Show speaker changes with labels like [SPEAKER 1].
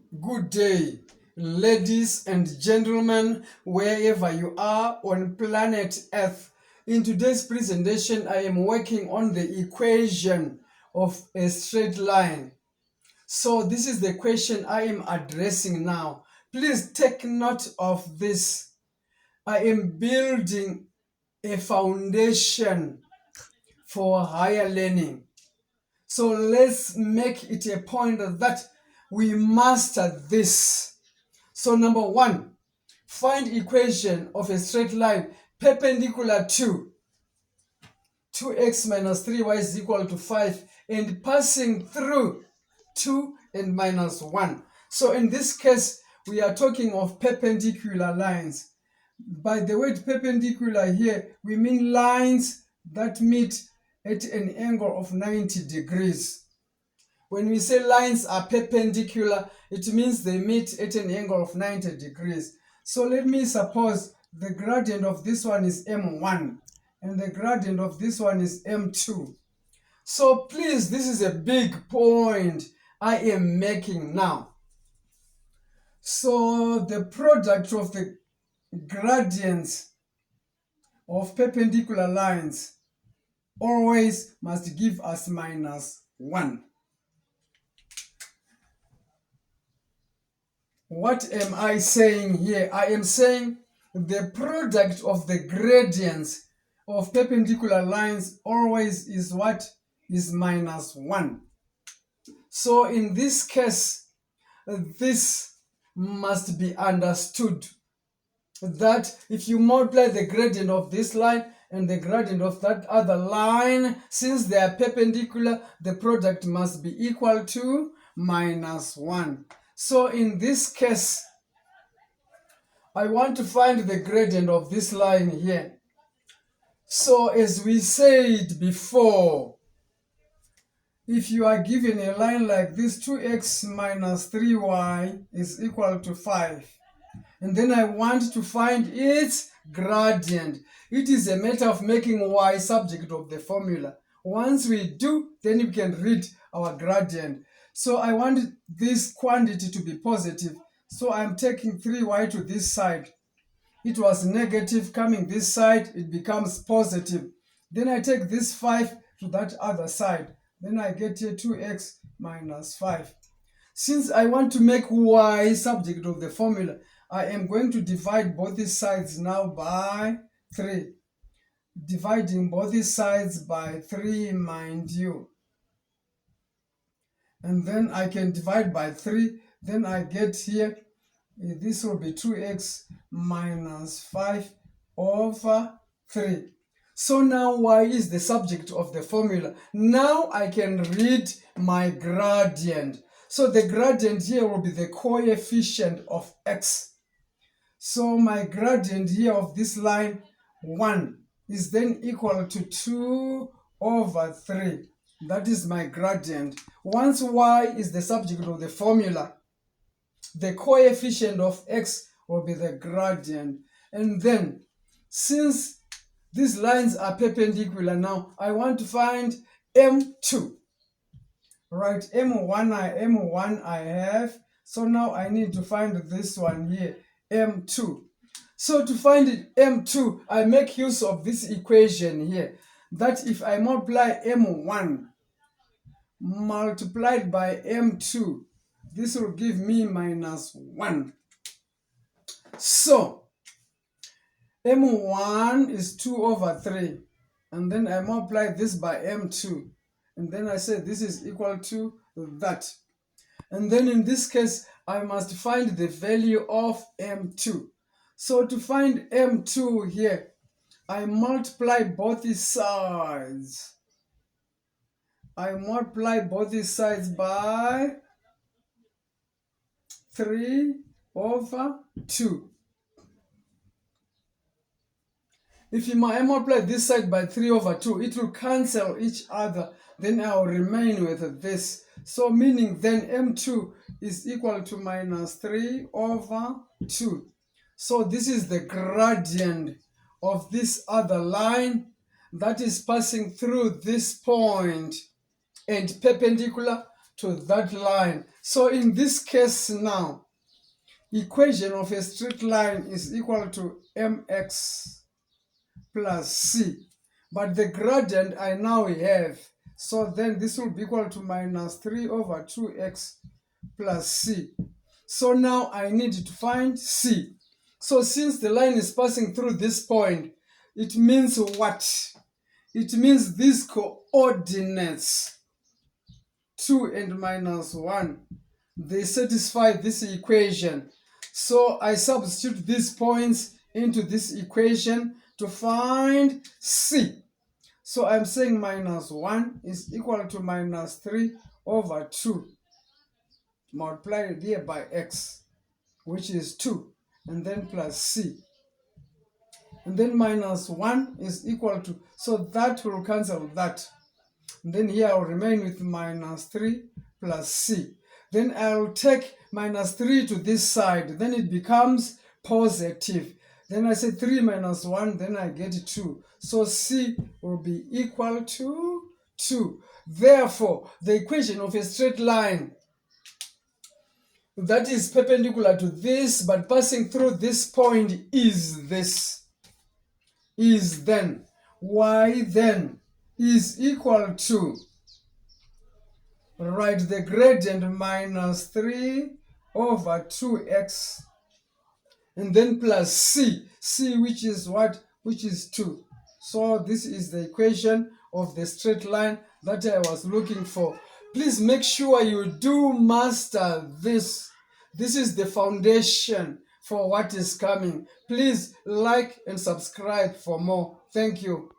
[SPEAKER 1] Good day, ladies and gentlemen, wherever you are on planet Earth. In today's presentation, I am working on the equation of a straight line. So this is the question I am addressing now. Please take note of this. I am building a foundation for higher learning. So let's make it a point that we master this. So number one, find equation of a straight line perpendicular to 2x minus 3y is equal to 5 and passing through 2 and minus 1. So in this case, we are talking of perpendicular lines. By the word perpendicular here, we mean lines that meet at an angle of 90 degrees. When we say lines are perpendicular, it means they meet at an angle of 90 degrees. So let me suppose the gradient of this one is m1 and the gradient of this one is m2. So please, this is a big point I am making now. So the product of the gradients of perpendicular lines always must give us minus 1. What am I saying here? I am saying the product of the gradients of perpendicular lines always is what? Is minus 1. So in this case, this must be understood that if you multiply the gradient of this line and the gradient of that other line, since they are perpendicular, the product must be equal to minus 1. So in this case, I want to find the gradient of this line here. So as we said before, if you are given a line like this, 2x minus 3y is equal to 5. And then I want to find its gradient. It is a matter of making y subject of the formula. Once we do, then you can read our gradient. So I want this quantity to be positive. So I'm taking 3y to this side. It was negative coming this side, it becomes positive. Then I take this 5 to that other side. Then I get here 2x minus 5. Since I want to make y subject of the formula, I am going to divide both these sides now by 3. Dividing both these sides by 3, mind you. And then I can divide by 3. Then I get here, this will be 2x minus 5 over 3. So now y is the subject of the formula. Now I can read my gradient. So the gradient here will be the coefficient of x. So my gradient here of this line, 1, is then equal to 2 over 3. That is my gradient. Once y is the subject of the formula, the coefficient of x will be the gradient. And then, since these lines are perpendicular now, I want to find m2. Right, m1 I have. So now I need to find this one here, m2. So to find it, m2, I make use of this equation here. That if I multiply m1 multiplied by m2, this will give me minus 1. So m1 is 2 over 3. And then I multiply this by m2. And then I say this is equal to that. And then in this case, I must find the value of m2. So to find m2 here, I multiply both these sides. I multiply both these sides by 3 over 2. If you multiply this side by 3 over 2, it will cancel each other. Then I will remain with this. So meaning then m2 is equal to minus 3 over 2. So this is the gradient of this other line that is passing through this point and perpendicular to that line. So in this case now, equation of a straight line is equal to mx plus c. But the gradient I now have, so then this will be equal to minus 3 over 2x plus c. So now I need to find c. So since the line is passing through this point, it means what? It means these coordinates, 2 and minus 1, they satisfy this equation. So I substitute these points into this equation to find c. So I'm saying minus 1 is equal to minus 3 over 2 multiplied here by x, which is 2, and then plus c. And then minus 1 is equal to, so that will cancel that. And then here I'll remain with minus 3 plus c. Then I'll take minus 3 to this side. Then it becomes positive. Then I say 3 minus 1, then I get 2. So c will be equal to 2. Therefore, the equation of a straight line that is perpendicular to this but passing through this point is this. Is then, y then is equal to, write the gradient minus 3 over 2x, and then plus c, which is what? Which is 2. So this is the equation of the straight line that I was looking for. Please make sure you do master this. This is the foundation for what is coming. Please like and subscribe for more. Thank you.